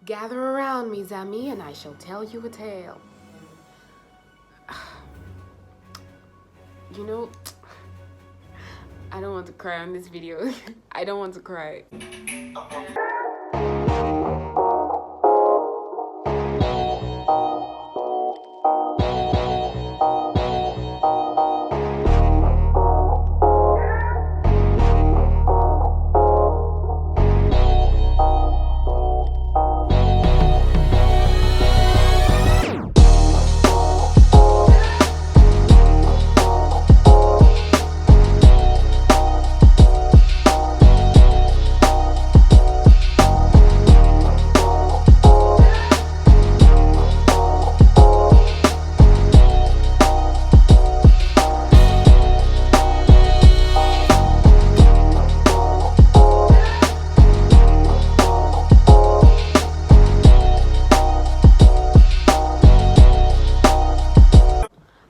Gather around me, Zami, and I shall tell you a tale. You know, I don't want to cry on this video. I don't want to cry.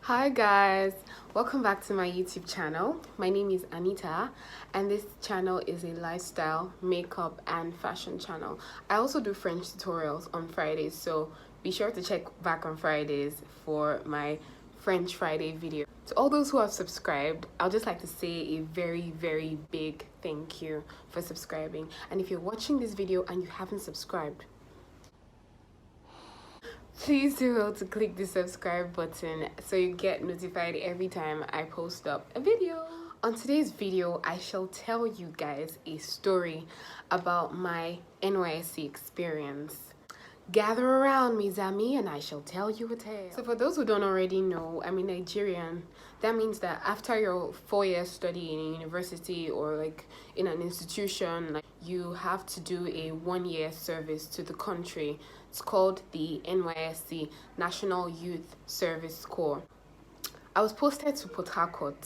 Hi guys, welcome back to my YouTube channel. My name is Anita and this channel is a lifestyle, makeup and fashion channel. I also do French tutorials on Fridays, so be sure to check back on Fridays for my French Friday video. To all those who have subscribed, I'd just like to say a very big thank you for subscribing. And if you're watching this video and you haven't subscribed, please do well to click the subscribe button so you get notified every time I post up a video. On today's video, I shall tell you guys a story about my Nysc experience. Gather around me, Zami, and I shall tell you a tale. So for those who don't already know, I'm a Nigerian. That means that after your 4-year study in a university or like in an institution, like, you have to do a 1-year service to the country. It's called the Nysc, National Youth Service Corps. I was posted to Port Harcourt,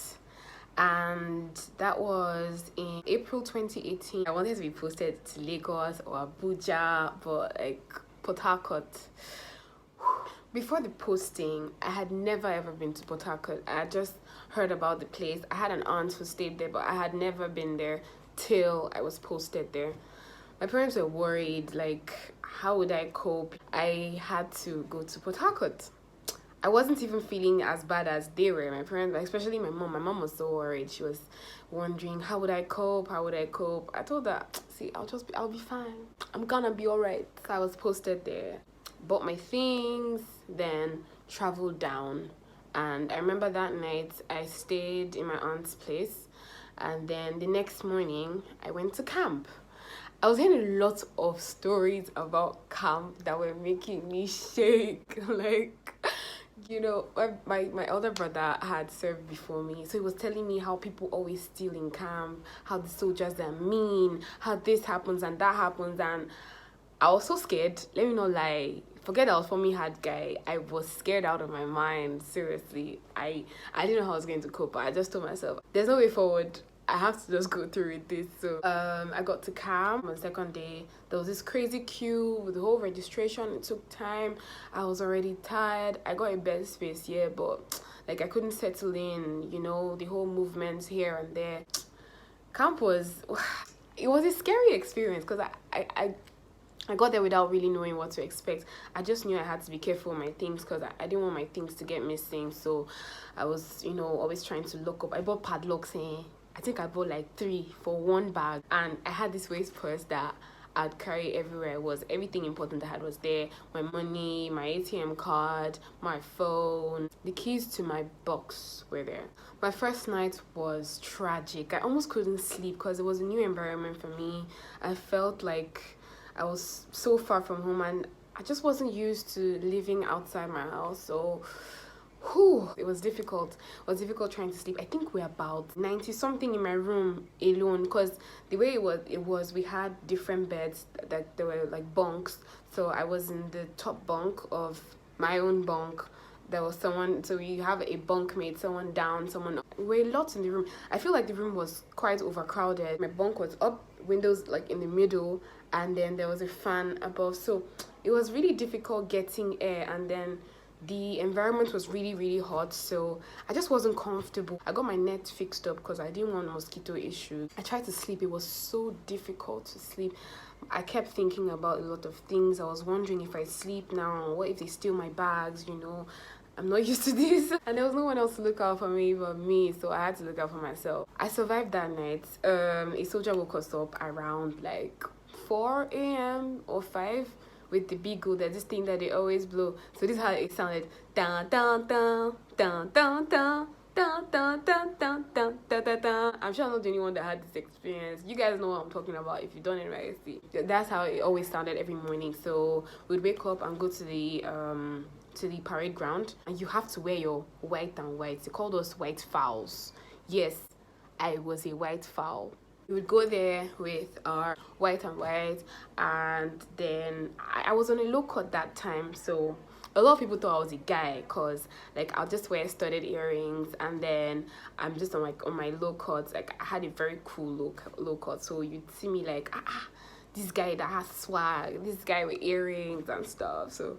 and that was in April 2018. I wanted to be posted to Lagos or Abuja, but like Port Harcourt. Before the posting, I had never ever been to Port Harcourt. I had just heard about the place. I had an aunt who stayed there, but I had never been there till I was posted there. My parents were worried, like, how would I cope? I had to go to Port Harcourt. I wasn't even feeling as bad as they were. My parents, especially my mom. My mom was so worried. She was wondering, how would I cope? How would I cope? I told her, see, I'll be fine. I'm gonna be all right. So I was posted there, bought my things, then traveled down. And I remember that night I stayed in my aunt's place, and then the next morning I went to camp. I was hearing a lot of stories about camp that were making me shake. Like, you know, my elder brother had served before me, so he was telling me how people always steal in camp, how the soldiers are mean, how this happens and that happens, and I was so scared. Let me not lie. Forget I was for me hard guy. I was scared out of my mind. Seriously, I didn't know how I was going to cope, but I just told myself, there's no way forward. I have to just go through with this. So I got to camp on the second day. There was this crazy queue with the whole registration. It took time. I was already tired. I got a bed space, yeah, but like I couldn't settle in, you know, the whole movements here and there. Camp was, it was a scary experience because I got there without really knowing what to expect. I just knew I had to be careful with my things because I didn't want my things to get missing. So I was, you know, always trying to look up. I bought padlocks and I think I bought like 3 for 1 bag, and I had this waist purse that I'd carry everywhere I was. Everything important I had was there. My money, my ATM card, my phone, the keys to my box were there. My first night was tragic. I almost couldn't sleep because it was a new environment for me. I felt like I was so far from home and I just wasn't used to living outside my house. So it was difficult. It was difficult trying to sleep. I think we're about 90 something in my room alone, because the way it was we had different beds that there were like bunks. So I was in the top bunk of my own bunk. There was someone, so you have a bunkmate, someone down, someone up. We were lots in the room. I feel like the room was quite overcrowded. My bunk was up, windows like in the middle, and then there was a fan above. So it was really difficult getting air, and then the environment was really hot, so I just wasn't comfortable. I got my net fixed up because I didn't want mosquito issues. I tried to sleep. It was so difficult to sleep. I kept thinking about a lot of things. I was wondering, if I sleep now, what if they steal my bags, I'm not used to this. And there was no one else to look out for me but me, so I had to look out for myself. I survived that night. A soldier woke us up around like 4 a.m. or 5 with the beagle. There's this thing that they always blow. So this is how it sounded. Dun dun dun dun dun dun. Dun, dun, dun, dun, dun, dun, dun, dun. I'm sure I'm not the only one that had this experience. You guys know what I'm talking about if you've done it right. See, that's how it always sounded every morning. So we'd wake up and go to the parade ground, and you have to wear your white and white. They call those white fowls. Yes, I was a white fowl. We would go there with our white and white, and then I was on a low cut that time, so a lot of people thought I was a guy, because like I'll just wear studded earrings, and then I'm just on my low cuts. Like I had a very cool low cut, so you'd see me like this guy that has swag, this guy with earrings and stuff. So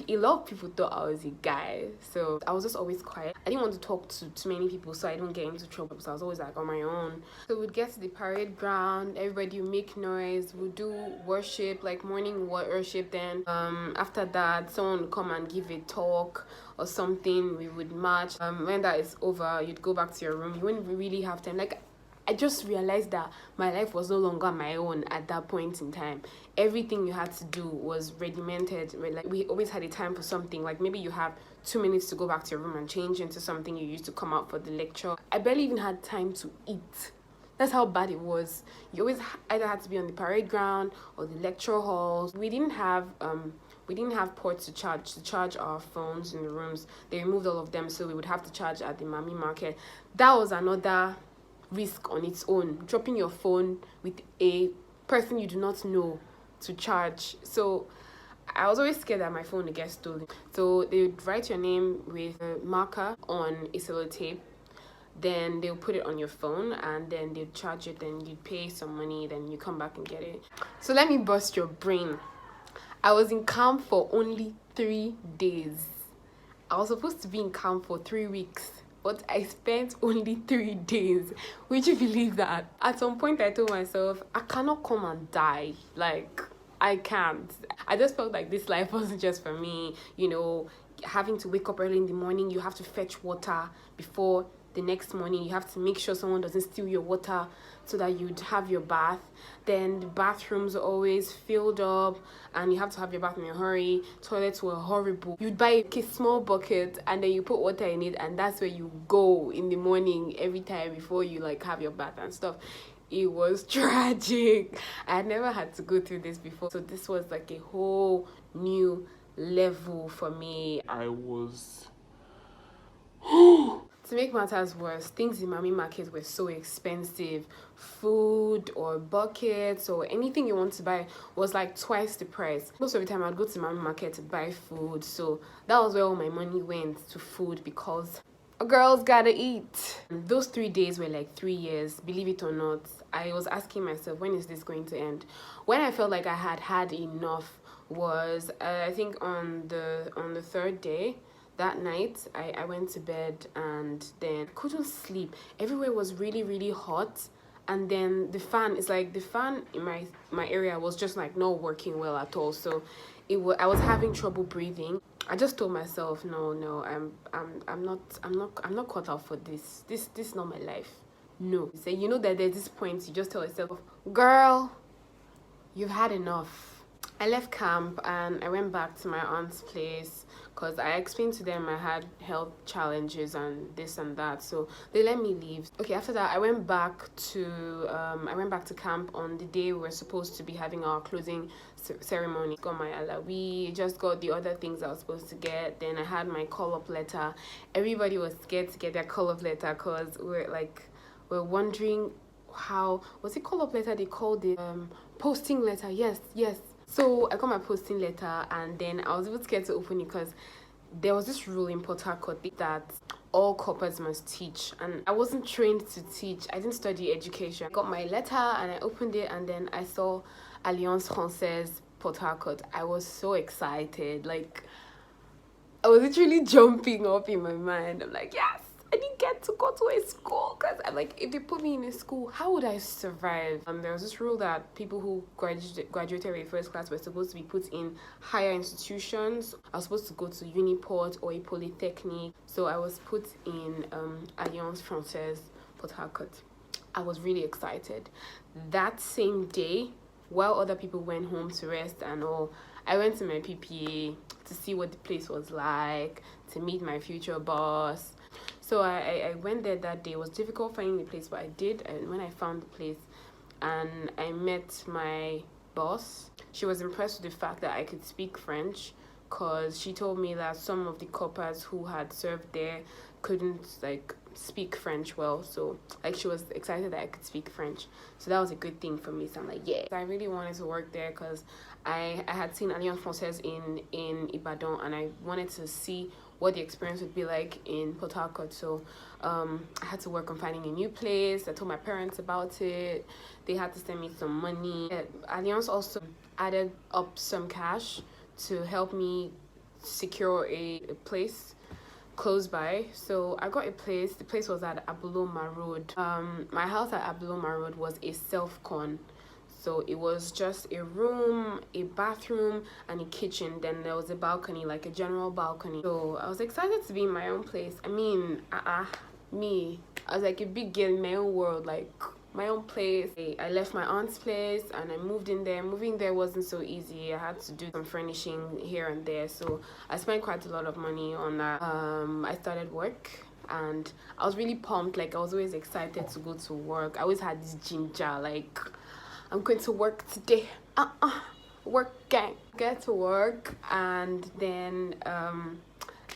a lot of people thought I was a guy, so I was just always quiet. I didn't want to talk to too many people so I don't get into trouble, so I was always like on my own. So we'd get to the parade ground, everybody would make noise, we'd do worship, like morning worship. Then after that, someone would come and give a talk or something. We would march. When that is over, you'd go back to your room. You wouldn't really have time. Like, I just realized that my life was no longer my own at that point in time. Everything you had to do was regimented. Like, we always had a time for something. Like maybe you have 2 minutes to go back to your room and change into something you used to come out for the lecture. I barely even had time to eat. That's how bad it was. You always either had to be on the parade ground or the lecture halls. We didn't have ports to charge our phones in the rooms. They removed all of them, so we would have to charge at the Mami market. That was another risk on its own, dropping your phone with a person you do not know to charge. So I was always scared that my phone would get stolen. So they would write your name with a marker on a sellotape, then they'll put it on your phone, and then they'll charge it, then you pay some money, then you come back and get it. So let me bust your brain. I was in camp for only 3 days. I was supposed to be in camp for 3 weeks, but I spent only 3 days. Would you believe that? At some point, I told myself, I cannot come and die. Like, I can't. I just felt like this life wasn't just for me. Having to wake up early in the morning, you have to fetch water before the next morning. You have to make sure someone doesn't steal your water so that you'd have your bath. Then the bathrooms are always filled up, and you have to have your bath in a hurry. Toilets were horrible. You'd buy a small bucket, and then you put water in it, and that's where you go in the morning every time before you like have your bath and stuff. It was tragic. I had never had to go through this before, so this was like a whole new level for me. I was to make matters worse, things in Mami market were so expensive. Food or buckets or anything you want to buy was like twice the price. Most of the time I'd go to Mami market to buy food, so that was where all my money went, to food, because a girl's gotta eat. And those 3 days were like 3 years, believe it or not. I was asking myself, when is this going to end? When I felt like I had had enough was I think on the third day. That night, I went to bed, and then couldn't sleep. Everywhere was really, really hot. And then the fan in my area was just like not working well at all. So I was having trouble breathing. I just told myself, no, I'm not cut out for this. This is not my life. No. So that there's this point you just tell yourself, girl, you've had enough. I left camp and I went back to my aunt's place because I explained to them I had health challenges and this and that, so they let me leave. Okay, after that I went back to camp on the day we were supposed to be having our closing ceremony. Got my alawi, just got the other things I was supposed to get. Then I had my call-up letter. Everybody was scared to get their call-up letter because we're wondering how was it call-up letter they called it posting letter. Yes. So I got my posting letter, and then I was even scared to open it because there was this rule in Port Harcourt that all corporates must teach, and I wasn't trained to teach. I didn't study education. I got my letter and I opened it, and then I saw Alliance Française Port Harcourt. I was so excited. Like, I was literally jumping up in my mind. I'm like, yes, I didn't get to go to a school because I'm like, if they put me in a school, how would I survive? There was this rule that people who graduated with first class were supposed to be put in higher institutions. I was supposed to go to Uniport or a polytechnic. So I was put in Alliance Française, Port Harcourt. I was really excited. That same day, while other people went home to rest and all, I went to my PPA to see what the place was like, to meet my future boss. So I went there that day. It was difficult finding the place, but I did. And when I found the place and I met my boss, she was impressed with the fact that I could speak French, because she told me that some of the coppers who had served there couldn't like speak French well, so like she was excited that I could speak French, so that was a good thing for me. So I'm like, yeah, I really wanted to work there because I had seen Alliance Française in Ibadan, and I wanted to see what the experience would be like in Port Harcourt. So I had to work on finding a new place. I told my parents about it. They had to send me some money. Alliance also added up some cash to help me secure a place close by. So I got a place. The place was at Abuloma Road. My house at Abuloma Road was a self-con. So it was just a room, a bathroom, and a kitchen. Then there was a balcony, like a general balcony. So I was excited to be in my own place. I mean, me. I was like a big girl in my own world, like my own place. I left my aunt's place and I moved in there. Moving there wasn't so easy. I had to do some furnishing here and there. So I spent quite a lot of money on that. I started work. And I was really pumped. Like, I was always excited to go to work. I always had this ginger, like, I'm going to work today. Work gang. Get to work, and then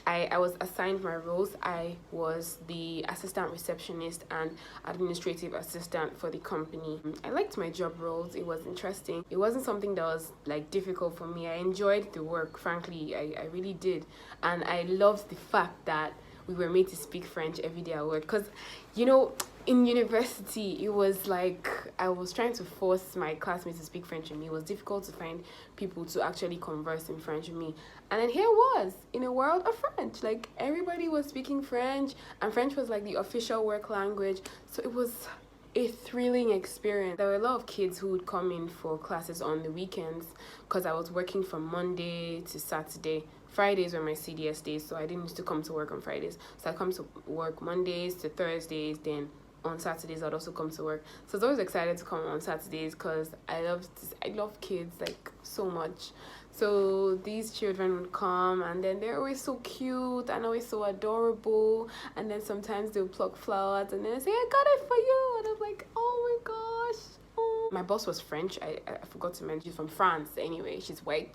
I was assigned my roles. I was the assistant receptionist and administrative assistant for the company. I liked my job roles. It was interesting. It wasn't something that was like difficult for me. I enjoyed the work, frankly. I really did. And I loved the fact that we were made to speak French every day at work, because, you know, in university, it was like I was trying to force my classmates to speak French with me. It was difficult to find people to actually converse in French with me. And then here I was in a world of French. Like, everybody was speaking French, and French was like the official work language. So it was a thrilling experience. There were a lot of kids who would come in for classes on the weekends, because I was working from Monday to Saturday. Fridays were my CDS days, so I didn't used to come to work on Fridays. So I come to work Mondays to Thursdays, then on Saturdays I'd also come to work. So I was always excited to come on Saturdays because I love kids like so much. So these children would come, and then they're always so cute and always so adorable, and then sometimes they'll pluck flowers and then they say, I got it for you, and I'm like, oh my gosh. Oh. My boss was French. I forgot to mention, she's from France anyway. She's white.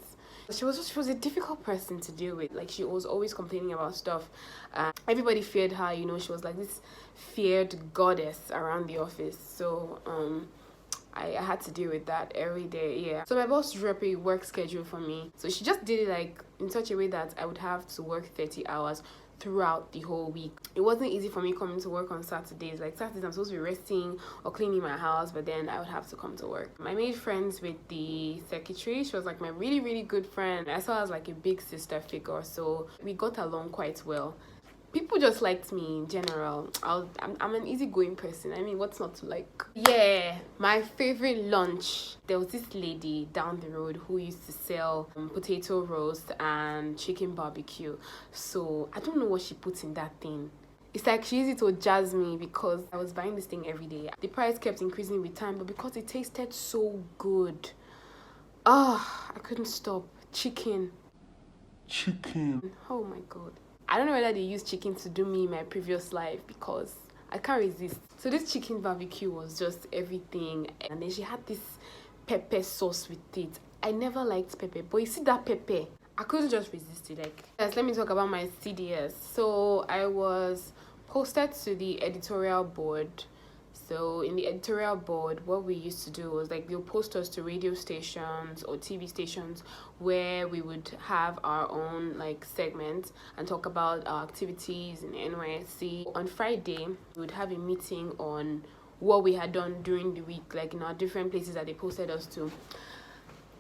She was a difficult person to deal with. Like, she was always complaining about stuff. Everybody feared her, you know. She was like this feared goddess around the office. So I had to deal with that every day. Yeah. So my boss drew up a work schedule for me. So she just did it like in such a way that I would have to work 30 hours throughout the whole week. It wasn't easy for me coming to work on Saturdays. Like, Saturdays I'm supposed to be resting or cleaning my house, but then I would have to come to work. I made friends with the secretary. She was like my really, really good friend. I saw her as like a big sister figure, so we got along quite well. People just liked me in general. I'm an easygoing person. I mean, what's not to like? Yeah, my favorite lunch. There was this lady down the road who used to sell potato roast and chicken barbecue. So I don't know what she puts in that thing. It's like she used it to jazz me because I was buying this thing every day. The price kept increasing with time, but because it tasted so good, I couldn't stop. Chicken. Oh my god. I don't know whether they use chicken to do me in my previous life because I can't resist. So this chicken barbecue was just everything. And then she had this pepper sauce with it. I never liked pepper, but you see that pepper, I couldn't just resist it. Like, yes, let me talk about my CDS. So I was posted to the editorial board. So in the editorial board, what we used to do was like they'll post us to radio stations or TV stations where we would have our own like segments and talk about our activities in NYSC. On Friday, we would have a meeting on what we had done during the week, like in our different places that they posted us to.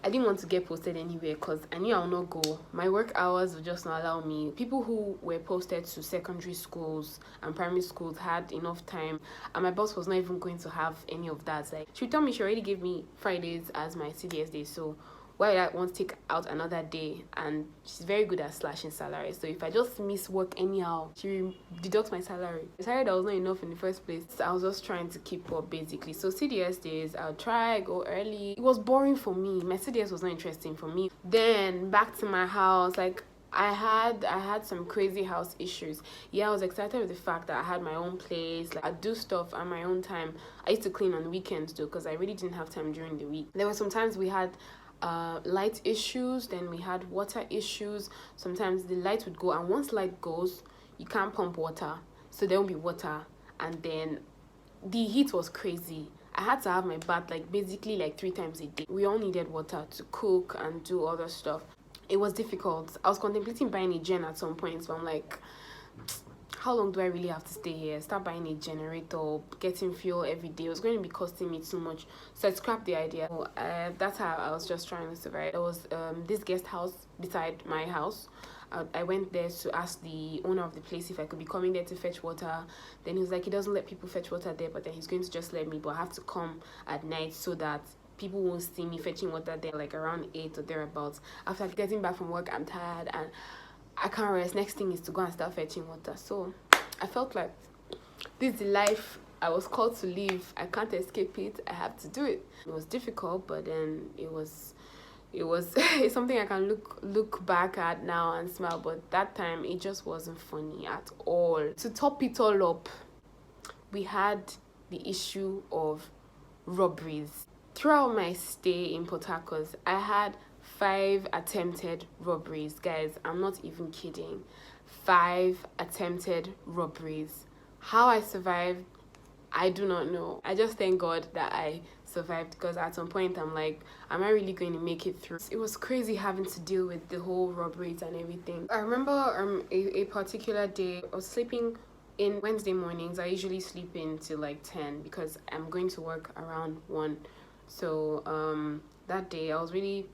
I didn't want to get posted anywhere because I knew I would not go. My work hours would just not allow me. People who were posted to secondary schools and primary schools had enough time, and my boss was not even going to have any of that. Like, she would tell me she already gave me Fridays as my CDS day, so why would I want to take out another day? And she's very good at slashing salary, so if I just miss work anyhow, she deducts my salary. The salary that was not enough in the first place. So I was just trying to keep up basically. So CDS days, I'll try go early. It was boring for me. My CDS was not interesting for me. Then back to my house, like I had some crazy house issues. Yeah, I was excited with the fact that I had my own place. Like, I do stuff at my own time. I used to clean on weekends though, because I really didn't have time during the week. There were some times we had light issues, then we had water issues. Sometimes the light would go, and once light goes, you can't pump water, so there won't be water. And then the heat was crazy. I had to have my bath like basically like 3 times a day. We all needed water to cook and do other stuff. It was difficult. I was contemplating buying a gen at some point, but I'm like, how long do I really have to stay here? Start buying a generator, getting fuel every day. It was going to be costing me too much. So I scrapped the idea. So, that's how I was just trying to survive. There was this guest house beside my house. I went there to ask the owner of the place if I could be coming there to fetch water. Then he was like, he doesn't let people fetch water there, but then he's going to just let me. But I have to come at night so that people won't see me fetching water there like around 8 or thereabouts. After getting back from work, I'm tired and I can't rest. Next thing is to go and start fetching water. So I felt like this is the life I was called to live. I can't escape it. I have to do it. It was difficult, but then it was it's something I can look back at now and smile, but that time it just wasn't funny at all. To top it all up, we had the issue of robberies. Throughout my stay in Port Harcourt, I had 5 attempted robberies. Guys, I'm not even kidding. 5 attempted robberies. How I survived, I do not know. I just thank God that I survived, because at some point I'm like, am I really going to make it through? It was crazy having to deal with the whole robberies and everything. I remember a particular day, I was sleeping in Wednesday mornings. I usually sleep in till like 10 because I'm going to work around 1. So that day I was really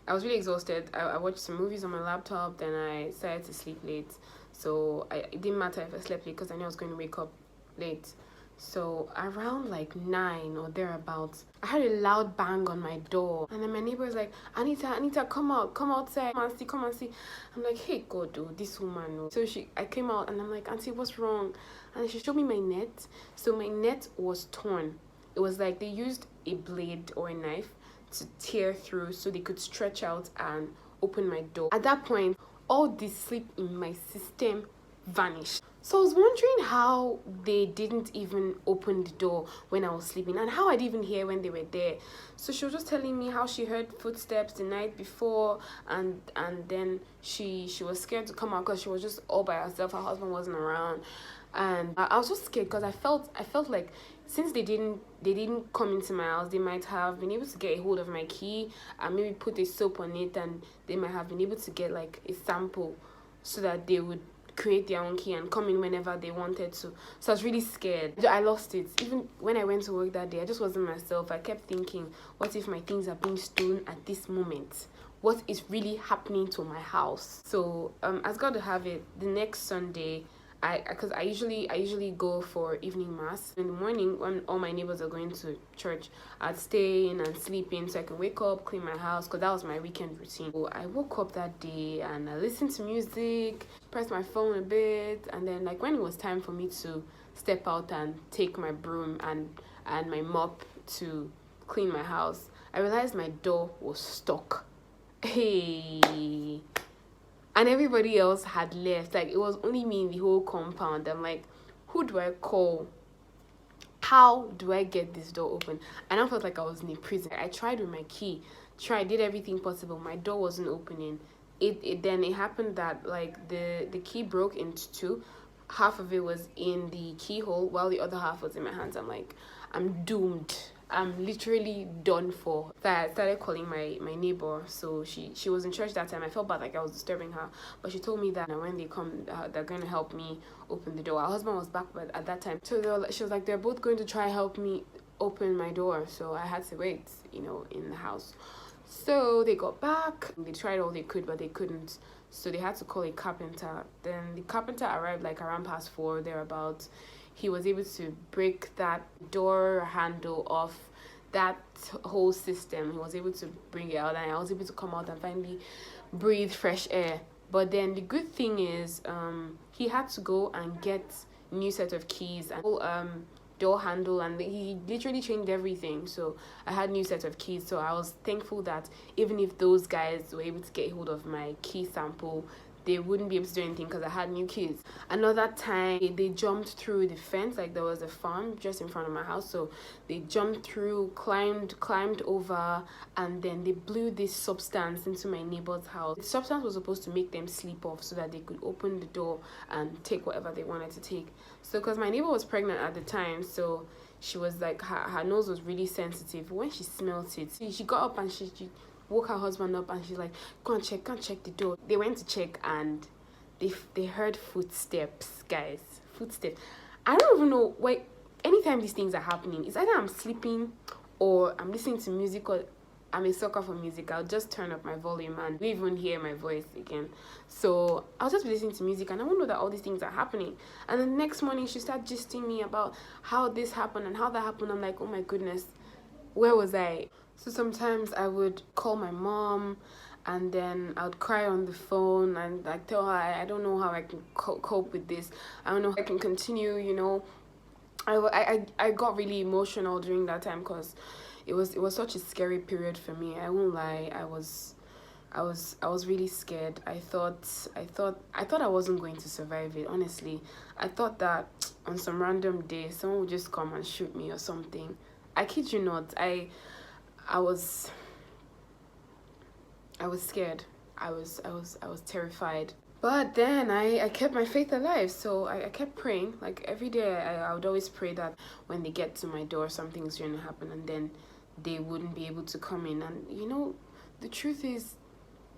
exhausted. I watched some movies on my laptop, then I decided to sleep late. So it didn't matter if I slept late because I knew I was going to wake up late. So around like 9 or thereabouts, I heard a loud bang on my door, and then my neighbor was like, Anita, come outside, come and see. I'm like, hey God, oh, this woman. Oh. So I came out and I'm like, Auntie, what's wrong? And she showed me my net. So my net was torn. It was like they used a blade or a knife to tear through so they could stretch out and open my door. At that point, all the sleep in my system vanished. So I was wondering how they didn't even open the door when I was sleeping, and how I didn't even hear when they were there. So she was just telling me how she heard footsteps the night before, and then she was scared to come out because she was just all by herself. Her husband wasn't around, and I was just scared because I felt like since they didn't come into my house, they might have been able to get a hold of my key and maybe put a soap on it, and they might have been able to get like a sample so that they would create their own key and come in whenever they wanted to. So I was really scared. I lost it. Even when I went to work that day, I just wasn't myself. I kept thinking, what if my things are being stolen at this moment? What is really happening to my house? So as God to have it, the next Sunday, because I usually go for evening mass in the morning when all my neighbors are going to church. I'd stay in and sleep in so I can wake up, clean my house, because that was my weekend routine. So I woke up that day and I listened to music, pressed my phone a bit, and then like when it was time for me to step out and take my broom and my mop to clean my house, I realized my door was stuck. Hey. And everybody else had left. Like, it was only me in the whole compound. I'm like, who do I call? How do I get this door open? And I felt like I was in a prison. I tried with my key. Did everything possible. My door wasn't opening. Then it happened that like the key broke into 2. Half of it was in the keyhole while the other half was in my hands. I'm like, I'm doomed. I'm literally done for. So I started calling my neighbor. So she was in church that time. I felt bad, like I was disturbing her, but she told me that when they come, they're going to help me open the door. Her husband was back at that time, so she was like, they're both going to try help me open my door. So I had to wait, in the house. So they got back. They tried all they could, but they couldn't. So they had to call a carpenter. Then the carpenter arrived like around past 4 thereabouts. He was able to break that door handle off that whole system. He was able to bring it out, and I was able to come out and finally breathe fresh air. But then the good thing is, he had to go and get new set of keys and door handle, and he literally changed everything. So I had new set of keys, so I was thankful that even if those guys were able to get hold of my key sample, they wouldn't be able to do anything because I had new keys. Another time they jumped through the fence, like there was a farm just in front of my house, so they jumped through, climbed over, and then they blew this substance into my neighbor's house. The substance was supposed to make them sleep off so that they could open the door and take whatever they wanted to take. So because my neighbor was pregnant at the time, so she was like, her nose was really sensitive. When she smelled it, she got up and she woke her husband up, and she's like, go and check the door. They went to check, and they heard footsteps, guys. Footsteps. I don't even know why. Anytime these things are happening, it's either I'm sleeping or I'm listening to music, or I'm a sucker for music. I'll just turn up my volume and you even hear my voice again. So I'll just be listening to music, and I won't know that all these things are happening. And the next morning she started gisting me about how this happened and how that happened. I'm like, oh my goodness, where was I? So sometimes I would call my mom, and then I would cry on the phone and like tell her I don't know how I can cope with this. I don't know how I can continue, you know. I got really emotional during that time because it was such a scary period for me. I won't lie. I was really scared. I thought I wasn't going to survive it, honestly. I thought that on some random day someone would just come and shoot me or something. I kid you not. I was scared. I was terrified. But then I kept my faith alive. So I kept praying. Like every day I would always pray that when they get to my door, something's going to happen, and then they wouldn't be able to come in. And you know, the truth is,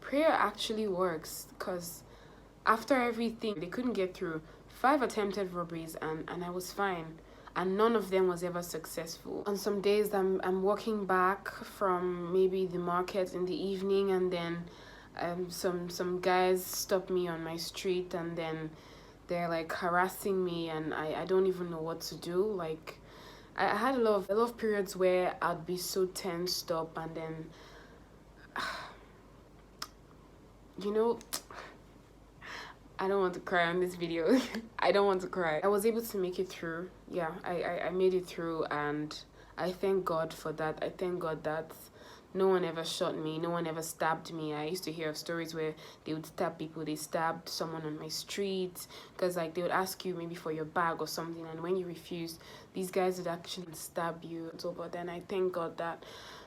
prayer actually works, because after everything, they couldn't get through. 5 attempted robberies, and I was fine. And none of them was ever successful. On some days I'm walking back from maybe the market in the evening, and then some guys stop me on my street, and then they're like harassing me, and I don't even know what to do. Like I had a lot of periods where I'd be so tensed up, and then you know, I don't want to cry on this video. I don't want to cry. I was able to make it through. Yeah, I made it through, and I thank God for that. I thank God that no one ever shot me. No one ever stabbed me. I used to hear of stories where they would stab people. They stabbed someone on my street because like they would ask you maybe for your bag or something, and when you refused, these guys would actually stab you. So, but then I thank God that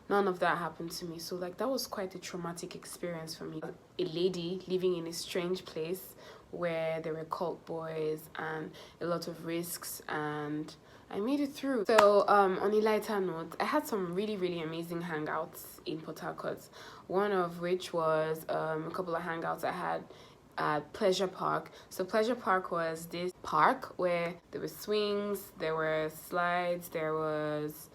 none of that happened to me. So like that was quite a traumatic experience for me. A lady living in a strange place where there were cult boys and a lot of risks, and I made it through. So on a lighter note, I had some really amazing hangouts in Port Harcourt, one of which was a couple of hangouts I had at Pleasure Park. So Pleasure Park was this park where there were swings, there were slides, there was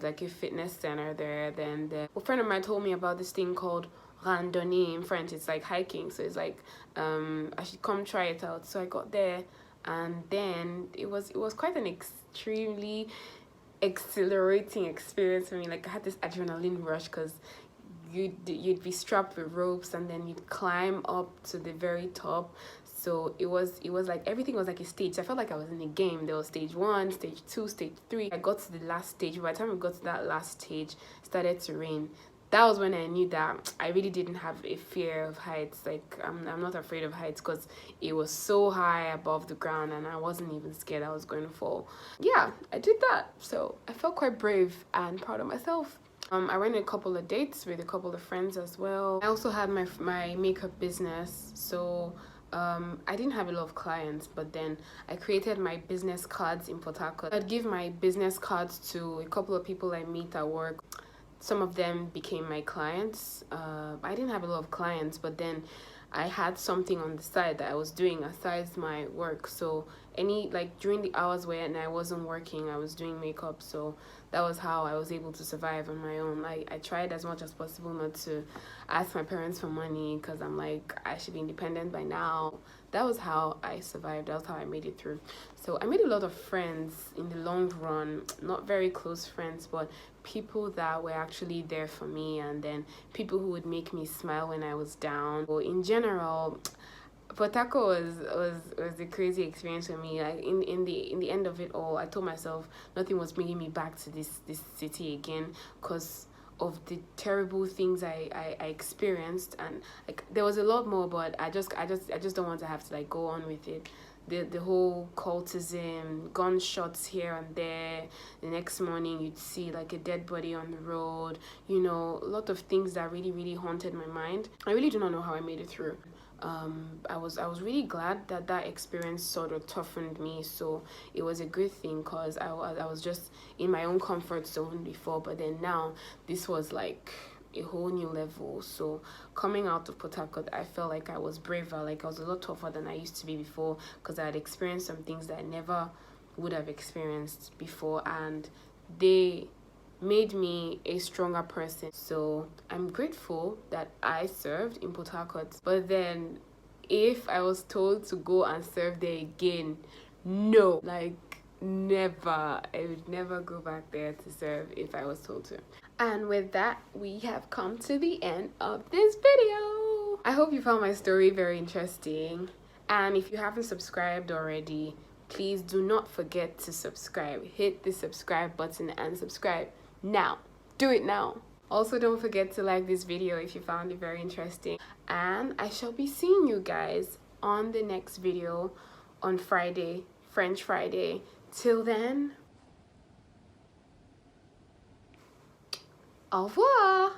like a fitness center there. Then a friend of mine told me about this thing called randonnée in French. It's like hiking, so it's like I should come try it out. So I got there, and then it was quite an extremely exhilarating experience for me. Like I had this adrenaline rush because you'd be strapped with ropes, and then you'd climb up to the very top. So it was like everything was like a stage. I felt like I was in a game. There was stage 1, stage 2, stage 3. I got to the last stage. By the time we got to that last stage, it started to rain. That was when I knew that I really didn't have a fear of heights. Like I'm not afraid of heights because it was so high above the ground, and I wasn't even scared I was going to fall. Yeah, I did that. So I felt quite brave and proud of myself. I went on a couple of dates with a couple of friends as well. I also had my makeup business. So I didn't have a lot of clients, but then I created my business cards in Port Harcourt. I'd give my business cards to a couple of people I meet at work. Some of them became my clients. I didn't have a lot of clients, but then I had something on the side that I was doing aside my work. So during the hours when I wasn't working, I was doing makeup. So that was how I was able to survive on my own. I tried as much as possible not to ask my parents for money, because I'm like, I should be independent by now. That was how I survived. That was how I made it through. So I made a lot of friends in the long run, not very close friends, but people that were actually there for me, and then people who would make me smile when I was down. So in general, Port Harcourt was a crazy experience for me. Like in the end of it all, I told myself nothing was bringing me back to this city again, because of the terrible things I experienced. And like there was a lot more, but I just don't want to have to like go on with it. The whole cultism, gunshots here and there. The next morning you'd see like a dead body on the road, a lot of things that really, really haunted my mind. I really do not know how I made it through. I was really glad that experience sort of toughened me. So it was a good thing, because I was just in my own comfort zone before, but then now this was like a whole new level. So coming out of Port Harcourt, I felt like I was braver, like I was a lot tougher than I used to be before, because I had experienced some things that I never would have experienced before, and they made me a stronger person. So I'm grateful that I served in Port Harcourt. But then if I was told to go and serve there again, no, like never. I would never go back there to serve if I was told to. And with that, we have come to the end of this video. I hope you found my story very interesting. And if you haven't subscribed already, please do not forget to subscribe. Hit the subscribe button and subscribe now. Do it now. Also, don't forget to like this video if you found it very interesting. And I shall be seeing you guys on the next video on Friday, French Friday. Till then, au revoir.